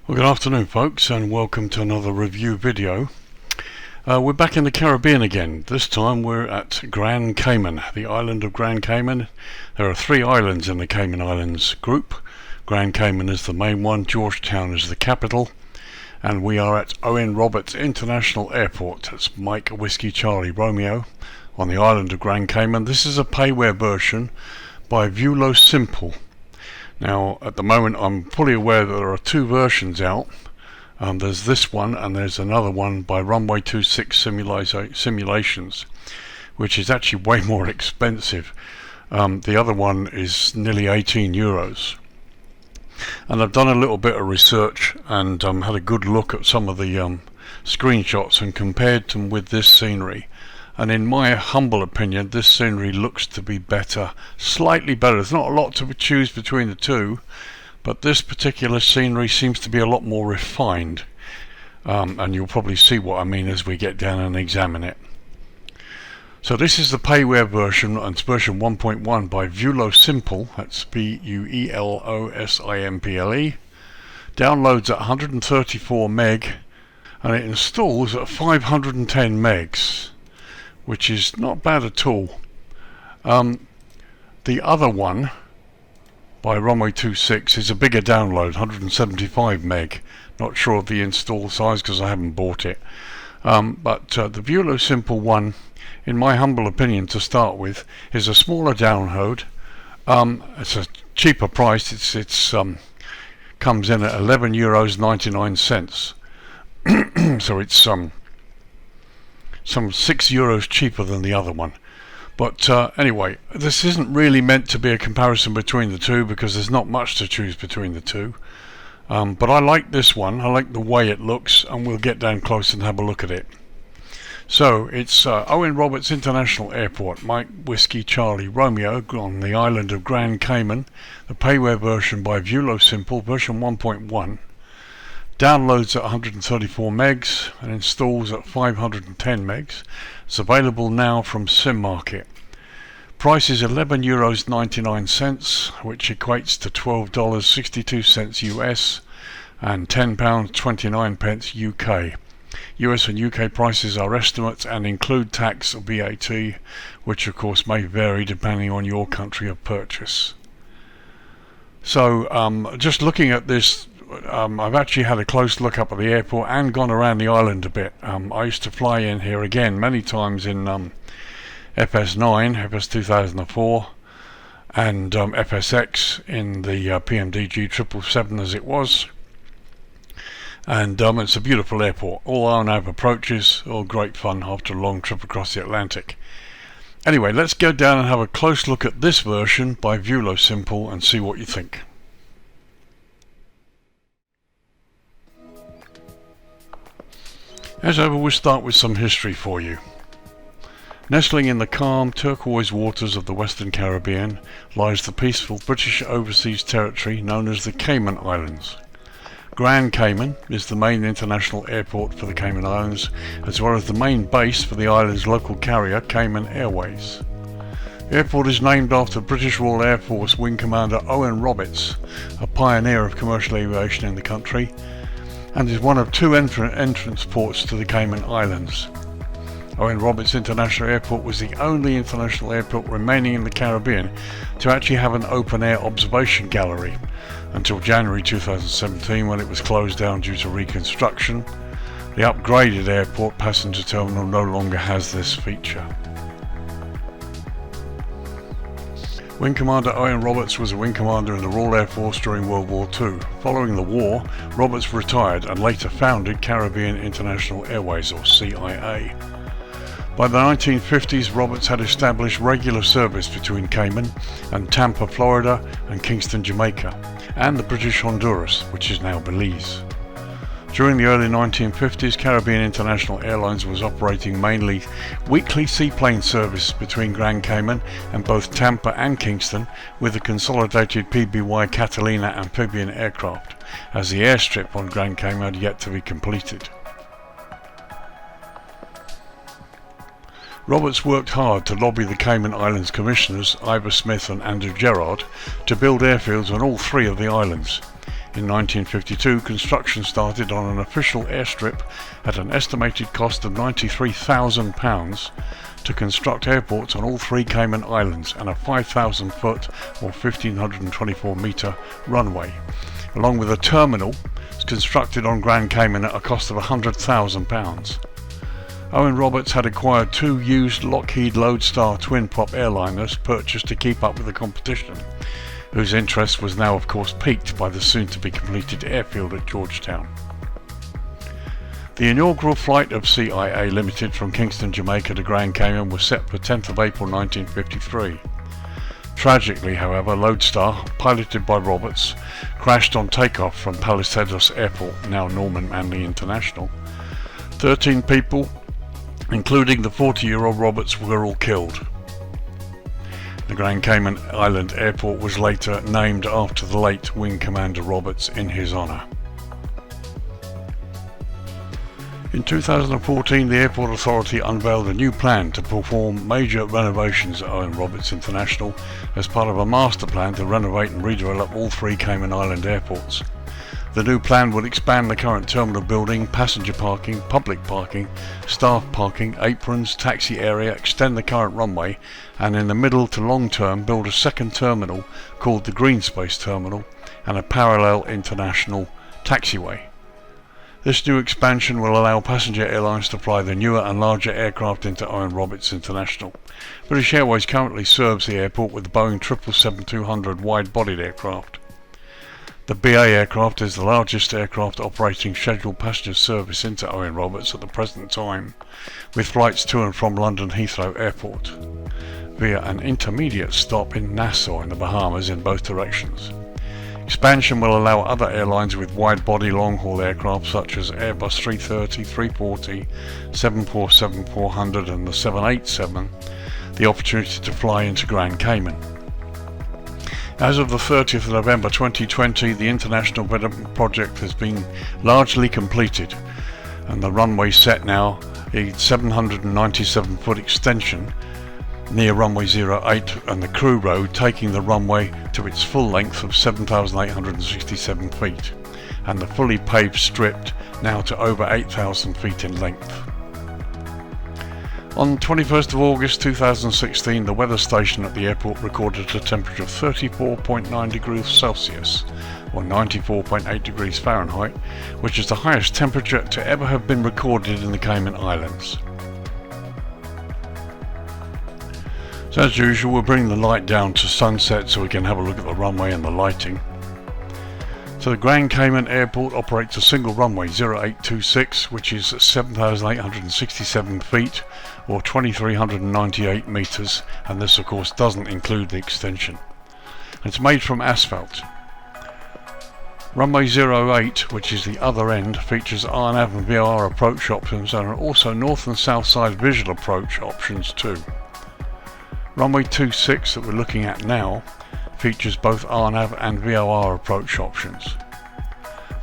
Well, good afternoon folks, and welcome to another review video. We're back in the Caribbean again. This time we're at Grand Cayman, the island of Grand Cayman. There are 3 islands in the Cayman Islands group. Grand Cayman is the main one, Georgetown is the capital, and we are at Owen Roberts International Airport. That's Mike Whiskey Charlie Romeo on the island of Grand Cayman. This is a payware version by VirtualAirlinePilot. Now, at the moment, I'm fully aware that there are 2 versions out. There's this one, and there's another one by Runway 26 Simulations, which is actually way more expensive. The other one is nearly €18. And I've done a little bit of research and had a good look at some of the screenshots and compared them with this scenery. And in my humble opinion, this scenery looks to be better, slightly better. There's not a lot to choose between the 2, but this particular scenery seems to be a lot more refined. And you'll probably see what I mean as we get down and examine it. So this is the payware version, and it's version 1.1 by VirtualAirlinePilot. That's VirtualAirlinePilot. Downloads at 134 meg, and it installs at 510 megs. Which is not bad at all. The other one by Runway 26 is a bigger download, 175 meg. Not sure of the install size because I haven't bought it. But the VirtualAirlinePilot one, in my humble opinion to start with, is a smaller download. It's a cheaper price. It's comes in at €11.99. So it's some €6 cheaper than the other one. But anyway, this isn't really meant to be a comparison between the 2 because there's not much to choose between the 2. But I like this one. I like the way it looks, and we'll get down close and have a look at it. So it's Owen Roberts International Airport, Mike Whiskey Charlie Romeo on the island of Grand Cayman. The payware version by VirtualAirlinePilot, version 1.1. Downloads at 134 megs and installs at 510 megs. It's available now from SimMarket. Price is €11.99, which equates to $12.62 US and £10.29 UK. US and UK prices are estimates and include tax or VAT, which of course may vary depending on your country of purchase. So just looking at this, I've actually had a close look up at the airport and gone around the island a bit. I used to fly in here again many times in FS9, FS 2004, and FSX in the PMDG 777 as it was. And it's a beautiful airport. All nav approaches, all great fun after a long trip across the Atlantic. Anyway, let's go down and have a close look at this version by VirtualAirlinePilot and see what you think. As ever, we'll start with some history for you. Nestling in the calm turquoise waters of the Western Caribbean lies the peaceful British overseas territory known as the Cayman Islands. Grand Cayman is the main international airport for the Cayman Islands, as well as the main base for the island's local carrier, Cayman Airways. The airport is named after British Royal Air Force Wing Commander Owen Roberts, a pioneer of commercial aviation in the country, and is one of 2 entrance ports to the Cayman Islands. Owen Roberts International Airport was the only international airport remaining in the Caribbean to actually have an open-air observation gallery until January 2017, when it was closed down due to reconstruction. The upgraded airport passenger terminal no longer has this feature. Wing Commander Owen Roberts was a wing commander in the Royal Air Force during World War II. Following the war, Roberts retired and later founded Caribbean International Airways, or CIA. By the 1950s, Roberts had established regular service between Cayman and Tampa, Florida, and Kingston, Jamaica, and the British Honduras, which is now Belize. During the early 1950s, Caribbean International Airlines was operating mainly weekly seaplane service between Grand Cayman and both Tampa and Kingston, with the consolidated PBY Catalina amphibian aircraft, as the airstrip on Grand Cayman had yet to be completed. Roberts worked hard to lobby the Cayman Islands Commissioners, Ivor Smith and Andrew Gerrard, to build airfields on all 3 of the islands. In 1952, construction started on an official airstrip at an estimated cost of £93,000 to construct airports on all 3 Cayman Islands and a 5,000 foot or 1,524 metre runway, along with a terminal constructed on Grand Cayman at a cost of £100,000. Owen Roberts had acquired 2 used Lockheed Lodestar twin-prop airliners purchased to keep up with the competition, whose interest was now of course piqued by the soon-to-be completed airfield at Georgetown. The inaugural flight of CIA Limited from Kingston, Jamaica to Grand Cayman was set for 10th of April 1953. Tragically, however, Lodestar, piloted by Roberts, crashed on takeoff from Palisados Airport, now Norman Manley International. 13 people, including the 40-year-old Roberts, were all killed. The Grand Cayman Island Airport was later named after the late Wing Commander Roberts in his honour. In 2014, the Airport Authority unveiled a new plan to perform major renovations at Owen Roberts International as part of a master plan to renovate and redevelop all 3 Cayman Island airports. The new plan would expand the current terminal building, passenger parking, public parking, staff parking, aprons, taxi area, extend the current runway, and in the middle to long term build a second terminal called the Green Space Terminal and a parallel international taxiway. This new expansion will allow passenger airlines to fly the newer and larger aircraft into Owen Roberts International. British Airways currently serves the airport with the Boeing 777-200 wide-bodied aircraft. The BA aircraft is the largest aircraft operating scheduled passenger service into Owen Roberts at the present time, with flights to and from London Heathrow Airport, via an intermediate stop in Nassau in the Bahamas in both directions. Expansion will allow other airlines with wide-body long-haul aircraft such as Airbus 330, 340, 747-400 and the 787 the opportunity to fly into Grand Cayman. As of the 30th of November 2020, the international development project has been largely completed and the runway set now a 797-foot extension near runway 08 and the crew road taking the runway to its full length of 7,867 feet and the fully paved strip now to over 8,000 feet in length. On 21st of August 2016, the weather station at the airport recorded a temperature of 34.9 degrees Celsius or 94.8 degrees Fahrenheit, which is the highest temperature to ever have been recorded in the Cayman Islands. So as usual, we'll bring the light down to sunset so we can have a look at the runway and the lighting. So the Grand Cayman Airport operates a single runway 0826, which is 7,867 feet or 2,398 metres, and this of course doesn't include the extension. It's made from asphalt. Runway 08, which is the other end, features RNAV and VOR approach options and also north and south side visual approach options too. Runway 26 that we're looking at now features both RNAV and VOR approach options.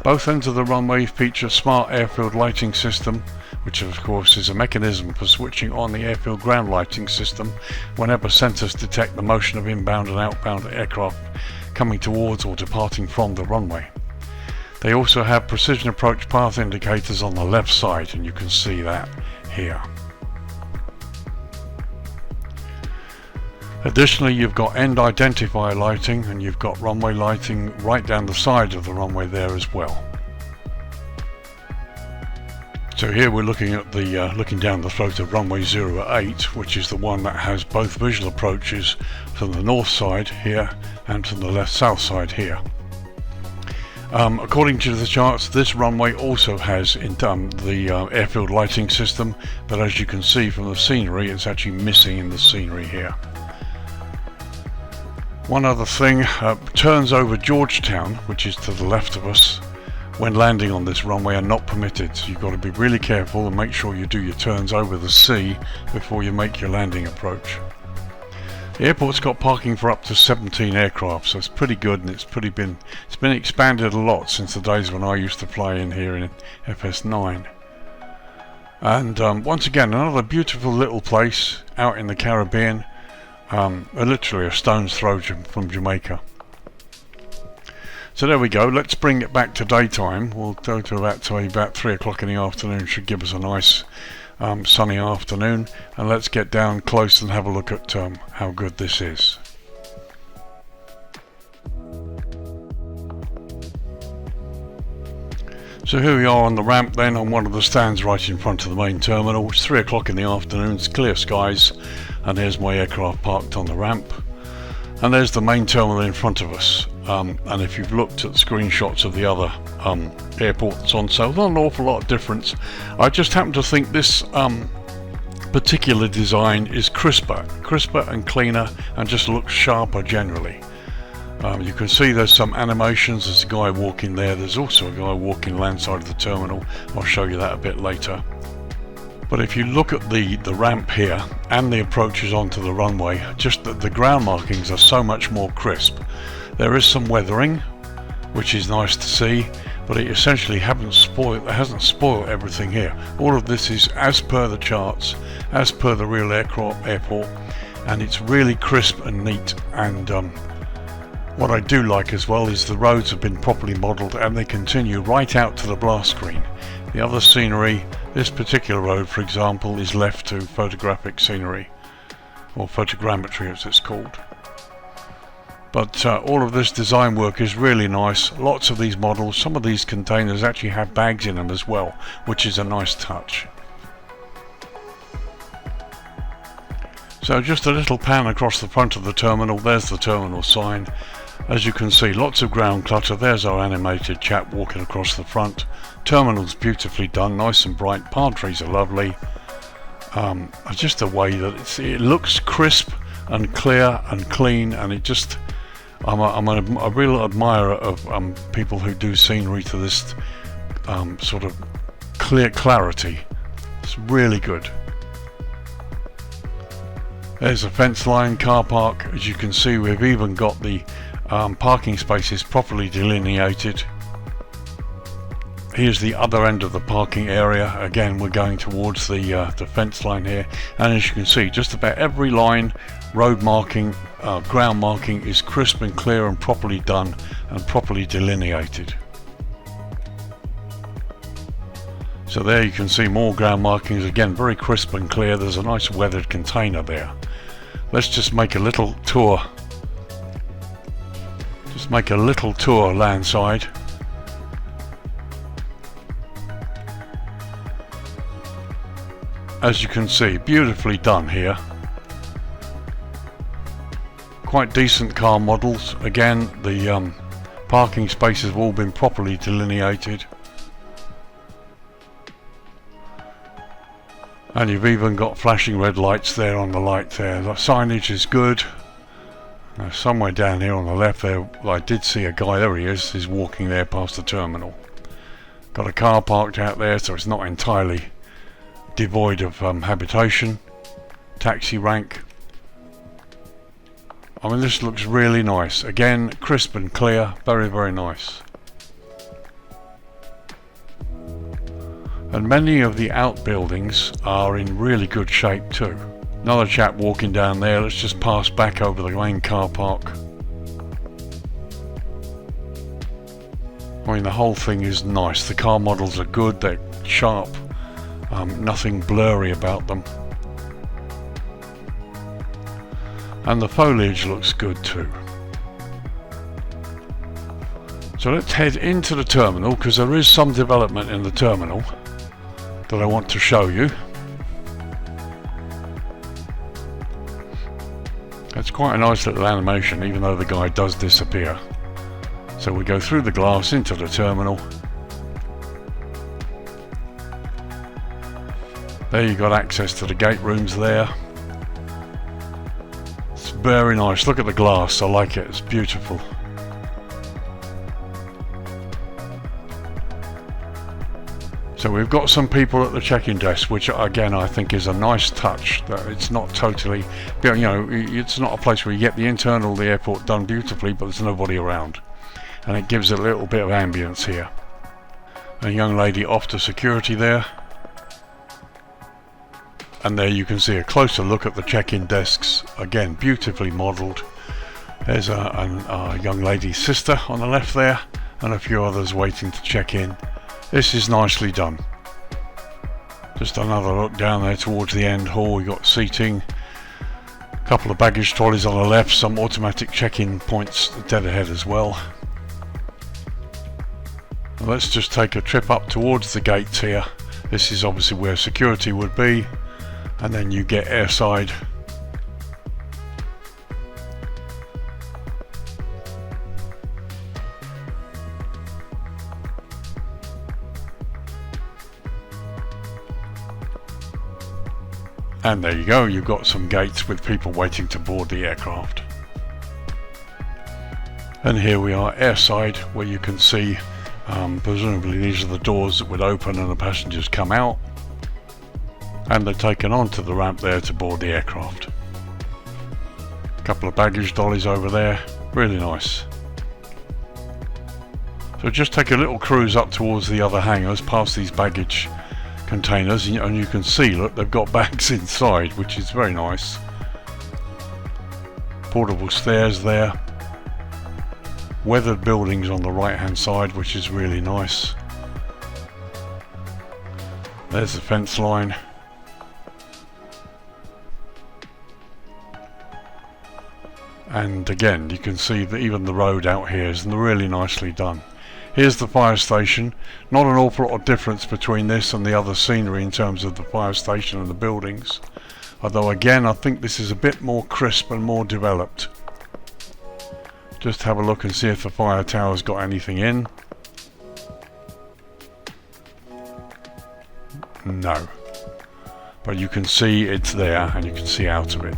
Both ends of the runway feature smart airfield lighting system, which of course is a mechanism for switching on the airfield ground lighting system whenever sensors detect the motion of inbound and outbound aircraft coming towards or departing from the runway. They also have precision approach path indicators on the left side, and you can see that here. Additionally, you've got end identifier lighting and you've got runway lighting right down the side of the runway there as well. So here we're looking at the looking down the throat of runway 08, which is the one that has both visual approaches from the north side here and from the left south side here. According to the charts, this runway also has the airfield lighting system, but as you can see from the scenery, it's actually missing in the scenery here. One other thing, turns over Georgetown, which is to the left of us, when landing on this runway are not permitted. So you've got to be really careful and make sure you do your turns over the sea before you make your landing approach. The airport's got parking for up to 17 aircraft, so it's pretty good, and it's been expanded a lot since the days when I used to fly in here in FS9. And once again, another beautiful little place out in the Caribbean. Literally a stone's throw from Jamaica. So there we go. Let's bring it back to daytime. We'll go to about 3 o'clock in the afternoon. Should give us a nice sunny afternoon. And let's get down close and have a look at how good this is. So here we are on the ramp then, on one of the stands right in front of the main terminal. It's 3 o'clock in the afternoon, it's clear skies, and there's my aircraft parked on the ramp. And there's the main terminal in front of us. And if you've looked at screenshots of the other airport that's on sale, not an awful lot of difference. I just happen to think this particular design is crisper and cleaner, and just looks sharper generally. You can see there's some animations. There's a guy walking there. There's also a guy walking landside of the terminal. I'll show you that a bit later. But if you look at the ramp here and the approaches onto the runway, just the ground markings are so much more crisp. There is some weathering, which is nice to see, but it essentially hasn't spoiled everything here. All of this is as per the charts, as per the real airport, and it's really crisp and neat. And what I do like as well is the roads have been properly modelled, and they continue right out to the blast screen. The other scenery, this particular road for example, is left to photographic scenery, or photogrammetry as it's called. But all of this design work is really nice. Lots of these models, some of these containers actually have bags in them as well, which is a nice touch. So just a little pan across the front of the terminal. There's the terminal sign. As you can see, lots of ground clutter. There's our animated chap walking across the front. Terminal's beautifully done, nice and bright. Palm trees are lovely. Just the way that it looks crisp and clear and clean, and it just, I'm a real admirer of people who do scenery to this sort of clarity. It's really good. There's a fence line car park. As you can see, we've even got the parking spaces properly delineated. Here's the other end of the parking area. Again, we're going towards the fence line here, and as you can see, just about every line, road marking, ground marking is crisp and clear and properly done and properly delineated. So there you can see more ground markings, again very crisp and clear. There's a nice weathered container there. Let's just make a little tour. Just make a little tour landside. As you can see, beautifully done here. Quite decent car models. Again, the parking spaces have all been properly delineated. And you've even got flashing red lights there on the light there. The signage is good. Somewhere down here on the left there, I did see a guy. There he is. He's walking there past the terminal. Got a car parked out there, so it's not entirely devoid of habitation. Taxi rank. I mean, this looks really nice. Again, crisp and clear. Very, very nice. And many of the outbuildings are in really good shape too. Another chap walking down there. Let's just pass back over the main car park. I mean, the whole thing is nice. The car models are good, they're sharp, nothing blurry about them. And the foliage looks good too. So let's head into the terminal, because there is some development in the terminal that I want to show you. It's quite a nice little animation, even though the guy does disappear. So we go through the glass into the terminal. There you got access to the gate rooms there. It's very nice. Look at the glass. I like it. It's beautiful. So we've got some people at the check-in desk, which again I think is a nice touch. That it's not totally, you know, it's not a place where you get the internal of the airport done beautifully, but there's nobody around, and it gives a little bit of ambience here. A young lady off to security there, and there you can see a closer look at the check-in desks. Again, beautifully modelled. There's a young lady's sister on the left there, and a few others waiting to check in. This is nicely done. Just another look down there towards the end hall. We got seating, a couple of baggage trolleys on the left, some automatic check-in points dead ahead as well. And let's just take a trip up towards the gates here. This is obviously where security would be, and then you get airside. And there you go, you've got some gates with people waiting to board the aircraft. And here we are airside, where you can see presumably these are the doors that would open and the passengers come out, and they're taken onto the ramp there to board the aircraft. A couple of baggage dollies over there, really nice. So just take a little cruise up towards the other hangars, past these baggage containers, and you can see, look, they've got bags inside, which is very nice. Portable stairs there. Weathered buildings on the right hand side, which is really nice. There's the fence line. And again, you can see that even the road out here is really nicely done. Here's the fire station. Not an awful lot of difference between this and the other scenery in terms of the fire station and the buildings. Although again, I think this is a bit more crisp and more developed. Just have a look and see if the fire tower's got anything in. No. But you can see it's there and you can see out of it.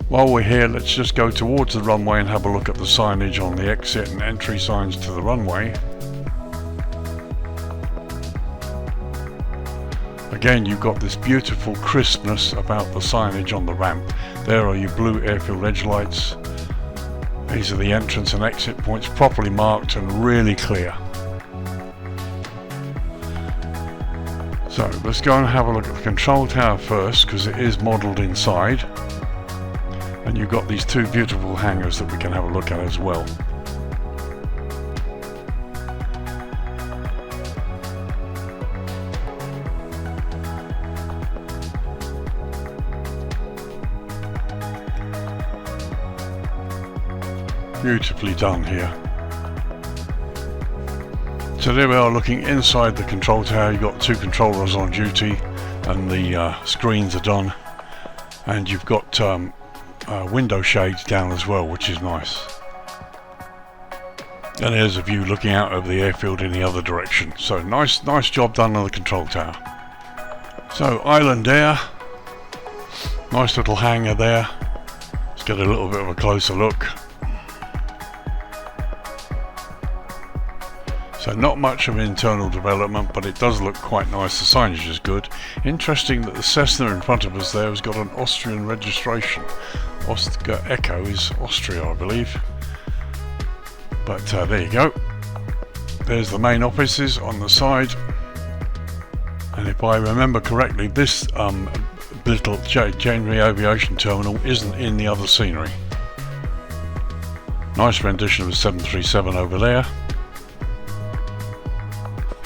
While we're here, let's just go towards the runway and have a look at the signage on the exit and entry signs to the runway. Again, you've got this beautiful crispness about the signage on the ramp. There are your blue airfield edge lights. These are the entrance and exit points, properly marked and really clear. So let's go and have a look at the control tower first, because it is modelled inside. And you've got these two beautiful hangars that we can have a look at as well. Beautifully done here. So there we are, looking inside the control tower. You've got two controllers on duty, and the screens are done, and you've got window shades down as well, which is nice. And there's a view looking out over the airfield in the other direction. So nice job done on the control tower. So Island Air, nice little hangar there. Let's get a little bit of a closer look. So not much of internal development, but it does look quite nice. The signage is good. Interesting that the Cessna in front of us there has got an Austrian registration. Oscar Echo is Austria, I believe. But there you go. There's the main offices on the side. And if I remember correctly, this little January Aviation Terminal isn't in the other scenery. Nice rendition of a 737 over there.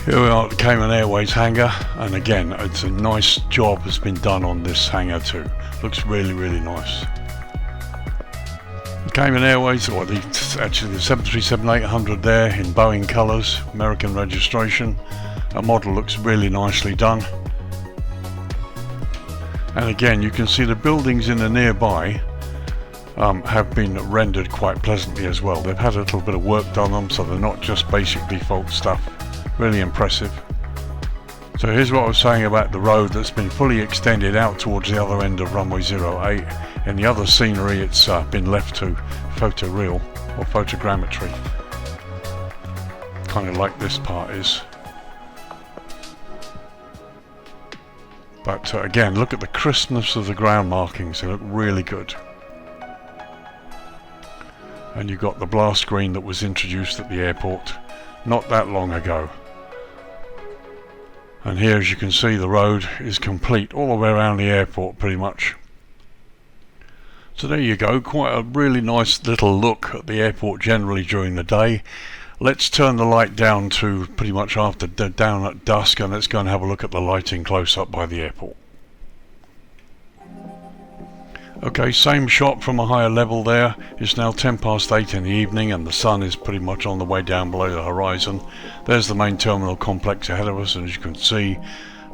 Here we are at the Cayman Airways hangar, and again, it's a nice job has been done on this hangar too. Looks really nice. The Cayman Airways, or actually the 737-800 there in Boeing colours, American registration. That model looks really nicely done. And again, you can see the buildings in the nearby have been rendered quite pleasantly as well. They've had a little bit of work done on them, so they're not just basic default stuff. Really impressive. So here's what I was saying about the road that's been fully extended out towards the other end of runway 08. In the other scenery, it's been left to photoreal or photogrammetry, kind of like this part is. But again, look at the crispness of the ground markings. They look really good. And you've got the blast screen that was introduced at the airport not that long ago. And here, as you can see, the road is complete all the way around the airport pretty much. So there you go, quite a really nice little look at the airport generally during the day. Let's turn the light down to pretty much after down at dusk, and let's go and have a look at the lighting close up by the airport. Okay, same shot from a higher level there. It's now 8:10 in the evening and the sun is pretty much on the way down below the horizon. There's the main terminal complex ahead of us, and as you can see,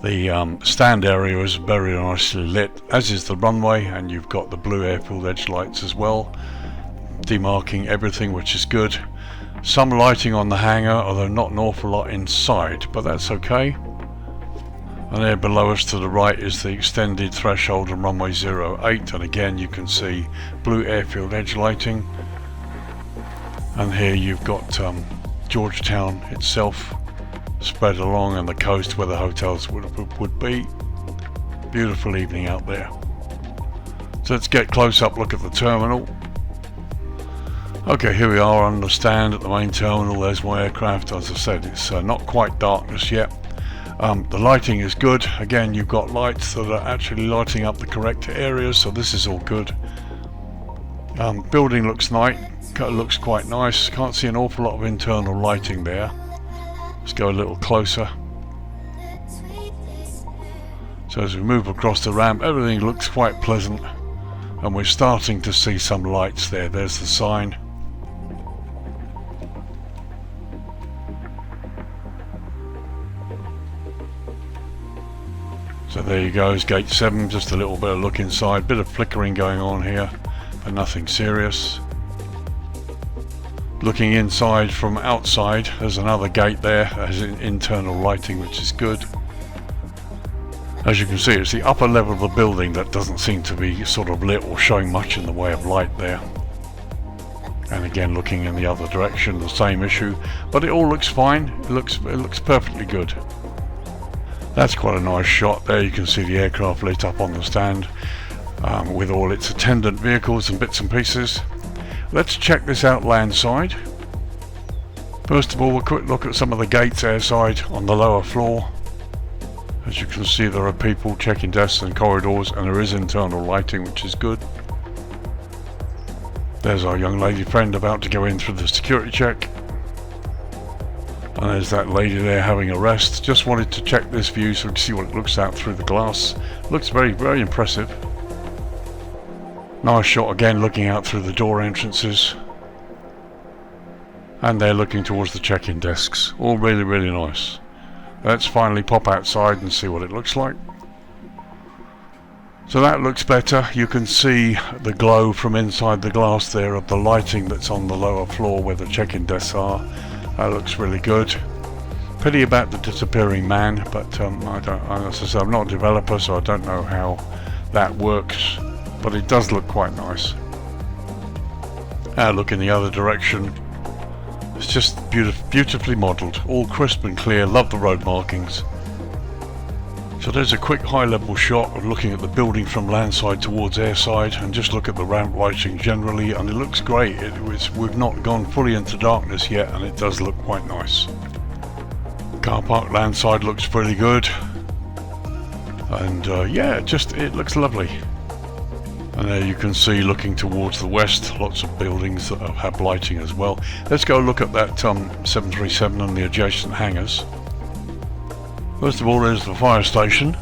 the stand area is very nicely lit, as is the runway, and you've got the blue airfield edge lights as well, demarking everything, which is good. Some lighting on the hangar, although not an awful lot inside, but that's okay. And there below us to the right is the extended threshold and runway 08, and again you can see blue airfield edge lighting. And here you've got Georgetown itself spread along and the coast where the hotels would be. Beautiful evening out there. So let's get close up look at the terminal. Okay, here we are on the stand at the main terminal. There's my aircraft. As I said, it's not quite darkness yet. The lighting is good. Again, you've got lights that are actually lighting up the correct areas, so this is all good. Building looks quite nice. Can't see an awful lot of internal lighting there. Let's go a little closer. So as we move across the ramp, everything looks quite pleasant, and we're starting to see some lights there. There's the sign. So there you go, it's gate 7, just a little bit of look inside, bit of flickering going on here, but nothing serious. Looking inside from outside, there's another gate there, has internal lighting, which is good. As you can see, it's the upper level of the building that doesn't seem to be sort of lit or showing much in the way of light there. And again, looking in the other direction, the same issue, but it all looks fine. It looks perfectly good. That's quite a nice shot there. You can see the aircraft lit up on the stand with all its attendant vehicles and bits and pieces. Let's check this out landside. First of all, a quick look at some of the gates airside on the lower floor. As you can see, there are people checking desks and corridors, and there is internal lighting, which is good. There's our young lady friend about to go in through the security check. And there's that lady there having a rest. Just wanted to check this view so we can see what it looks out through the glass. Looks very, very impressive. Nice shot again, looking out through the door entrances. And they're looking towards the check-in desks. All really, really nice. Let's finally pop outside and see what it looks like. So that looks better. You can see the glow from inside the glass there of the lighting that's on the lower floor where the check-in desks are. That looks really good. Pity about the disappearing man, but as I say, I'm not a developer, so I don't know how that works, but it does look quite nice. Look in the other direction. It's just beautifully modelled, all crisp and clear. Love the road markings. So there's a quick high-level shot of looking at the building from landside towards airside, and just look at the ramp lighting generally, and it looks great. We've not gone fully into darkness yet, and it does look quite nice. Car park landside looks pretty good, and yeah, it looks lovely. And there you can see, looking towards the west, lots of buildings that have lighting as well. Let's go look at that 737 and the adjacent hangars. First of all, there's the fire station.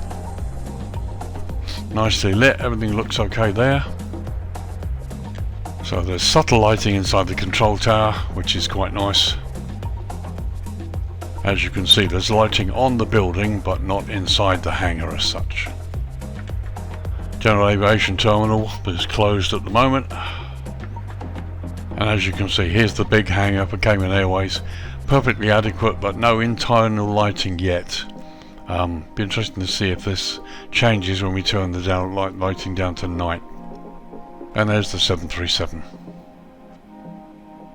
Nicely lit, everything looks okay there. So there's subtle lighting inside the control tower, which is quite nice. As you can see, there's lighting on the building, but not inside the hangar as such. General aviation terminal is closed at the moment. And as you can see, here's the big hangar for Cayman Airways. Perfectly adequate, but no internal lighting yet. Be interesting to see if this changes when we turn the lighting down to night. And there's the 737.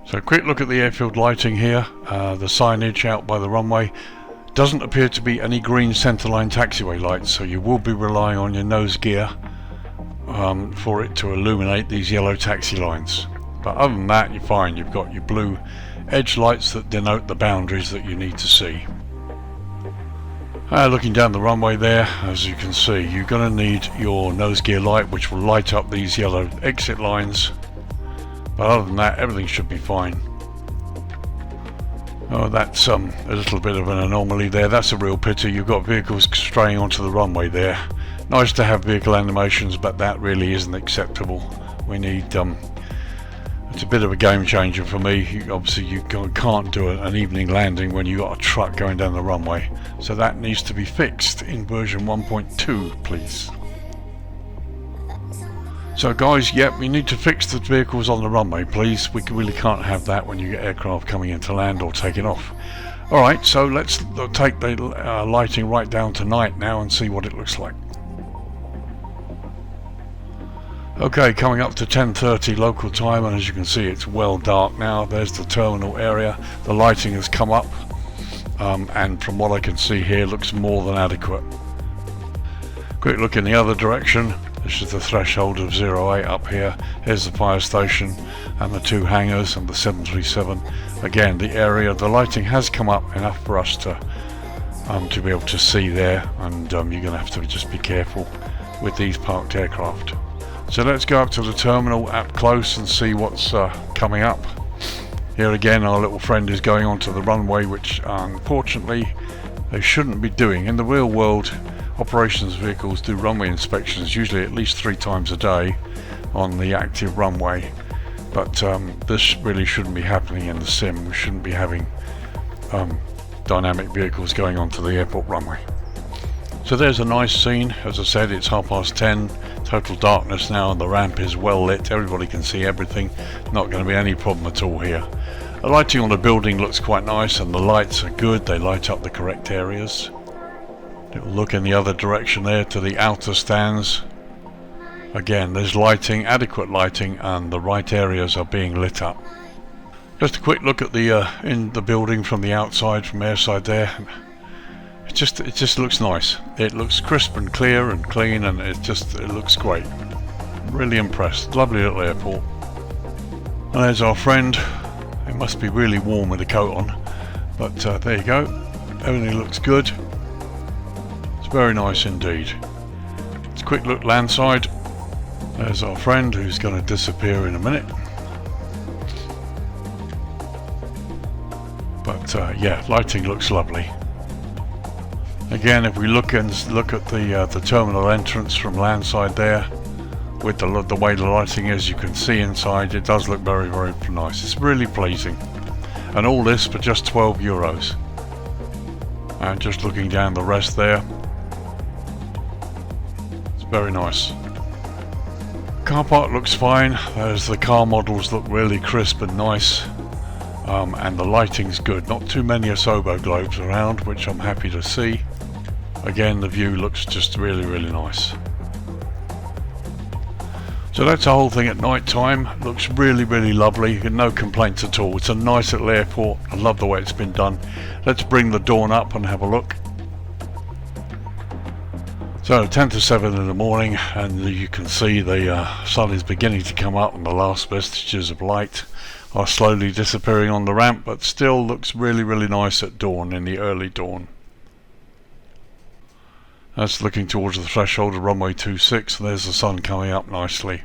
So a quick look at the airfield lighting here. The signage out by the runway. Doesn't appear to be any green centerline taxiway lights, so you will be relying on your nose gear for it to illuminate these yellow taxi lines. But other than that, you're fine. You've got your blue edge lights that denote the boundaries that you need to see. Looking down the runway there, as you can see, you're going to need your nose gear light, which will light up these yellow exit lines. But other than that, everything should be fine. Oh, that's a little bit of an anomaly there. That's a real pity. You've got vehicles straying onto the runway there. Nice to have vehicle animations, but that really isn't acceptable. We need it's a bit of a game changer for me. Obviously you can't do an evening landing when you've got a truck going down the runway, so that needs to be fixed in version 1.2, please. So guys, yep, we need to fix the vehicles on the runway, please. We really can't have that when you get aircraft coming into land or taking off. Alright, so let's take the lighting right down to night now and see what it looks like. Okay, coming up to 10:30 local time, and as you can see it's well dark now. There's the terminal area. The lighting has come up, and from what I can see here, looks more than adequate. Quick look in the other direction. This is the threshold of 08 up here. Here's the fire station and the two hangars and the 737. Again, the area, the lighting has come up enough for us to be able to see there, and you're going to have to just be careful with these parked aircraft. So let's go up to the terminal up close and see what's coming up. Here again, our little friend is going onto the runway, which unfortunately they shouldn't be doing. In the real world, operations vehicles do runway inspections usually at least 3 times a day on the active runway, but this really shouldn't be happening in the sim. We shouldn't be having dynamic vehicles going onto the airport runway. So there's a nice scene. As I said, it's 10:30, total darkness now, and the ramp is well lit. Everybody can see everything. Not going to be any problem at all here. The lighting on the building looks quite nice, and the lights are good. They light up the correct areas. Little look in the other direction there to the outer stands. Again, there's lighting, adequate lighting, and the right areas are being lit up. Just a quick look at the in the building from the outside, from airside there. It just looks nice. It looks crisp and clear and clean, and it looks great. Really impressed. Lovely little airport. And there's our friend. It must be really warm with a coat on, but there you go. Everything looks good. It's very nice indeed. Let's quick look landside. There's our friend who's going to disappear in a minute. But yeah, lighting looks lovely. Again, if we look at the terminal entrance from landside there, with the way the lighting is, you can see inside. It does look very, very nice. It's really pleasing, and all this for just €12. And just looking down the rest there, it's very nice. Car park looks fine. There's the car models, look really crisp and nice, and the lighting's good. Not too many Asobo globes around, which I'm happy to see. Again, the view looks just really, really nice. So that's the whole thing at night time. Looks really, really lovely. No complaints at all. It's a nice little airport. I love the way it's been done. Let's bring the dawn up and have a look. So 10 to 7 in the morning, and you can see the sun is beginning to come up, and the last vestiges of light are slowly disappearing on the ramp, but still looks really, really nice at dawn, in the early dawn. That's looking towards the threshold of runway 26, and there's the sun coming up nicely.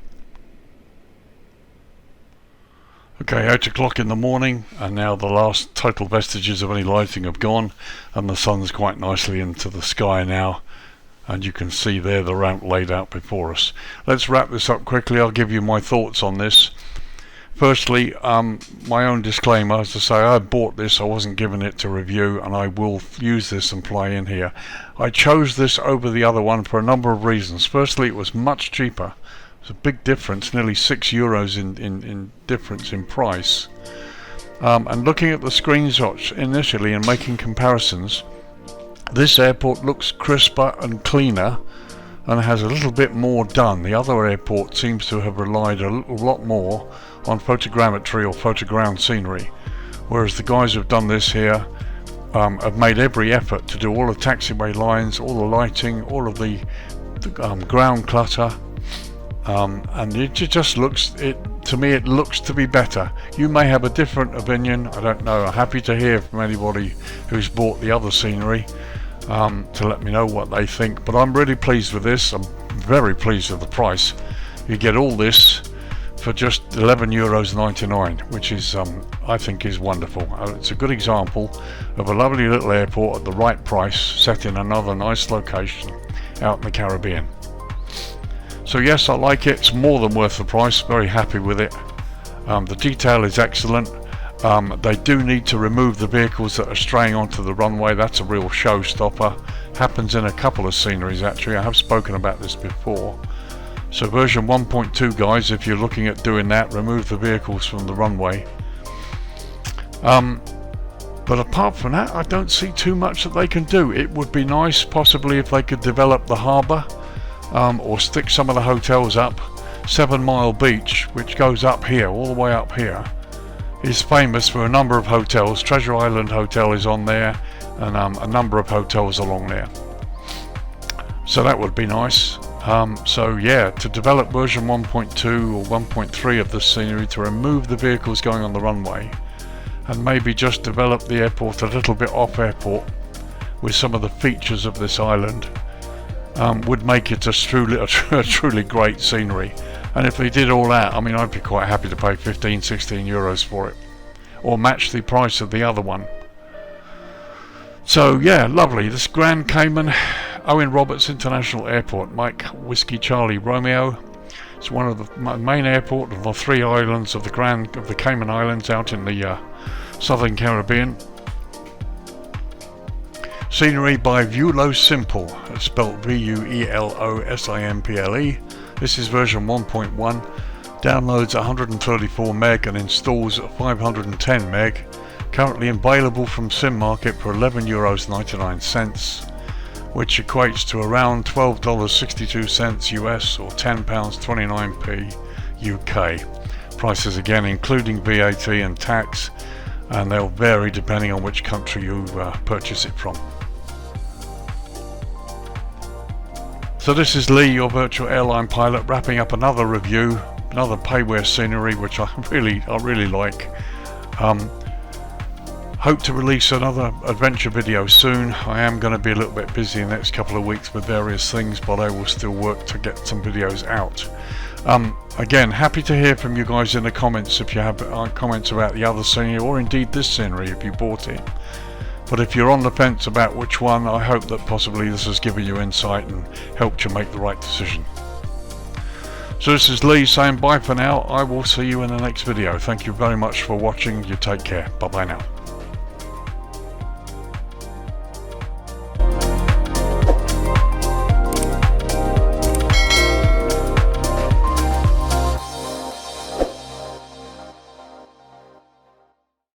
Okay, 8 o'clock in the morning, and now the last total vestiges of any lighting have gone, and the sun's quite nicely into the sky now, and you can see there the ramp laid out before us. Let's wrap this up quickly. I'll give you my thoughts on this. Firstly, my own disclaimer, as I say, I bought this, I wasn't given it to review, and I will use this and play in here. I chose this over the other one for a number of reasons. Firstly, it was much cheaper. It's a big difference, nearly €6 in difference in price. And looking at the screenshots initially and making comparisons, this airport looks crisper and cleaner and has a little bit more done. The other airport seems to have relied a lot more on photogrammetry or photoground scenery, whereas the guys who've done this here have made every effort to do all the taxiway lines, all the lighting, all of the ground clutter, and it just looks, to me it looks to be better. You may have a different opinion, I don't know. I'm happy to hear from anybody who's bought the other scenery. to let me know what they think. But I'm really pleased with this. I'm very pleased with the price. You get all this for just €11.99, which is I think is wonderful. It's a good example of a lovely little airport at the right price, set in another nice location out in the Caribbean. So yes, I like it. It's more than worth the price. Very happy with it. The detail is excellent. They do need to remove the vehicles that are straying onto the runway. That's a real showstopper. Happens in a couple of sceneries actually. I have spoken about this before. So version 1.2, guys, if you're looking at doing that, remove the vehicles from the runway. But apart from that, I don't see too much that they can do. It would be nice possibly if they could develop the harbour, or stick some of the hotels up. 7 Mile Beach, which goes up here, all the way up here, is famous for a number of hotels. Treasure Island Hotel is on there, and a number of hotels along there. So that would be nice. So yeah, to develop version 1.2 or 1.3 of this scenery, to remove the vehicles going on the runway, and maybe just develop the airport a little bit off airport with some of the features of this island, would make it a truly great scenery. And if they did all that, I mean, I'd be quite happy to pay 15-16 euros for it, or match the price of the other one. So yeah, lovely. This Grand Cayman Owen Roberts International Airport, Mike Whiskey Charlie Romeo. It's one of the main airport of the 3 islands of the Cayman Islands out in the southern Caribbean. Scenery by VirtualAirlinePilot. It's spelled VUELOSIMPLE. This is version 1.1. Downloads 134 meg and installs 510 meg. Currently available from Sim Market for €11.99, which equates to around $12.62 US or £10.29p UK. Prices again including VAT and tax, and they'll vary depending on which country you purchase it from. So this is Lee, your virtual airline pilot, wrapping up another review, another payware scenery, which I really like. Hope to release another adventure video soon. I am going to be a little bit busy in the next couple of weeks with various things, but I will still work to get some videos out. Again, happy to hear from you guys in the comments if you have comments about the other scenery, or indeed this scenery if you bought it. But if you're on the fence about which one, I hope that possibly this has given you insight and helped you make the right decision. So this is Lee saying bye for now. I will see you in the next video. Thank you very much for watching. You take care. Bye bye now.